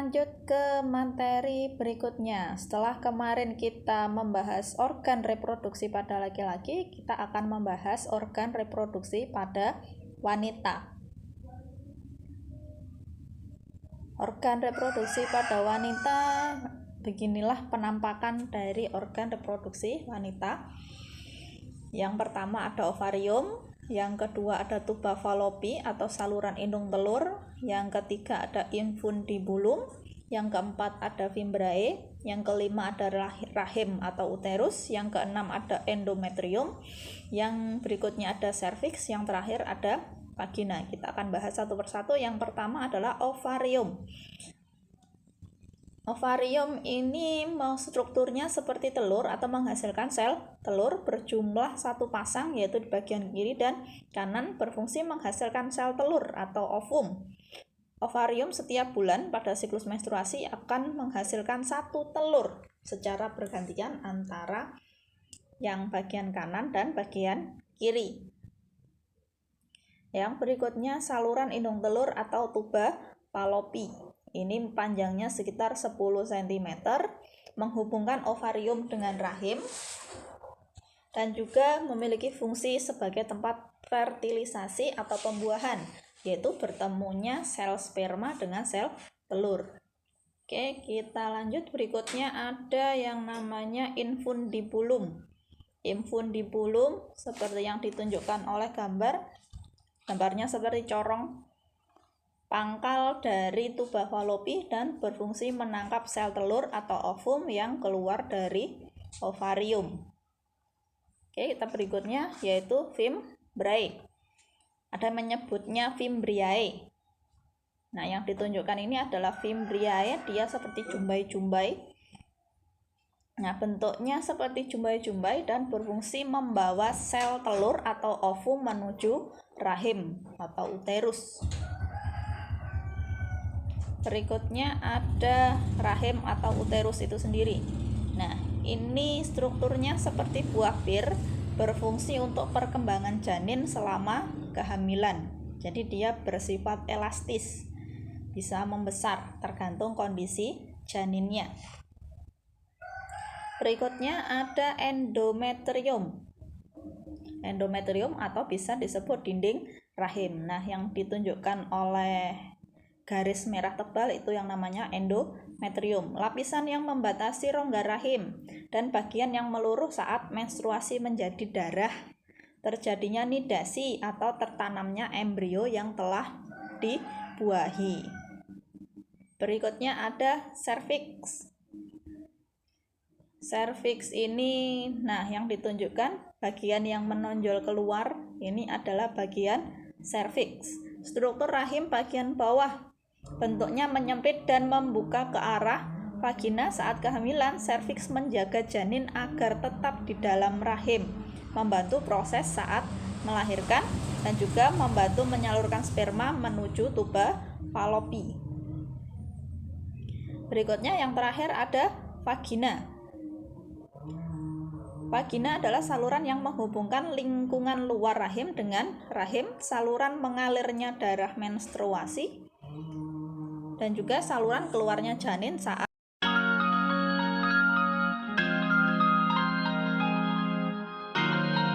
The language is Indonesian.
lanjut ke materi berikutnya. Setelah kemarin kita membahas organ reproduksi pada laki-laki, kita akan membahas organ reproduksi pada wanita. Organ reproduksi pada wanita, beginilah penampakan dari organ reproduksi wanita. Yang pertama ada ovarium, yang kedua ada tuba fallopi atau saluran indung telur, yang ketiga ada infundibulum, yang keempat ada fimbriae, yang kelima ada rahim atau uterus, yang keenam ada endometrium, yang berikutnya ada cervix, yang terakhir ada vagina. Kita akan bahas satu persatu. Yang pertama adalah ovarium. Ovarium ini strukturnya seperti telur atau menghasilkan sel telur berjumlah satu pasang, yaitu di bagian kiri dan kanan, berfungsi menghasilkan sel telur atau ovum. Ovarium setiap bulan pada siklus menstruasi akan menghasilkan satu telur secara bergantian antara yang bagian kanan dan bagian kiri. Yang berikutnya saluran indung telur atau tuba fallopi. Ini panjangnya sekitar 10 cm, menghubungkan ovarium dengan rahim, dan juga memiliki fungsi sebagai tempat fertilisasi atau pembuahan, yaitu bertemunya sel sperma dengan sel telur. Oke, kita lanjut. Berikutnya ada yang namanya infundibulum. Infundibulum seperti yang ditunjukkan oleh gambarnya seperti corong pangkal dari tuba fallopi dan berfungsi menangkap sel telur atau ovum yang keluar dari ovarium. Oke, kita berikutnya yaitu fimbriae. Ada menyebutnya fimbriae. Nah, yang ditunjukkan ini adalah fimbriae, dia seperti jumbai-jumbai. Nah, bentuknya seperti jumbai-jumbai dan berfungsi membawa sel telur atau ovum menuju rahim atau uterus. Berikutnya ada rahim atau uterus itu sendiri. Nah, ini strukturnya seperti buah bir, berfungsi untuk perkembangan janin selama kehamilan. Jadi dia bersifat elastis, bisa membesar tergantung kondisi janinnya. Berikutnya ada endometrium. Endometrium atau bisa disebut dinding rahim. Nah, yang ditunjukkan oleh garis merah tebal itu yang namanya endometrium, lapisan yang membatasi rongga rahim dan bagian yang meluruh saat menstruasi menjadi darah, terjadinya nidasi atau tertanamnya embrio yang telah dibuahi. Berikutnya ada cervix. Cervix ini, nah yang ditunjukkan bagian yang menonjol keluar ini adalah bagian cervix. Struktur rahim bagian bawah bentuknya menyempit dan membuka ke arah vagina saat kehamilan. Cervix menjaga janin agar tetap di dalam rahim, membantu proses saat melahirkan, dan juga membantu menyalurkan sperma menuju tuba fallopi. Berikutnya yang terakhir ada vagina. Vagina adalah saluran yang menghubungkan lingkungan luar rahim dengan rahim, saluran mengalirnya darah menstruasi, dan juga saluran keluarnya janin saat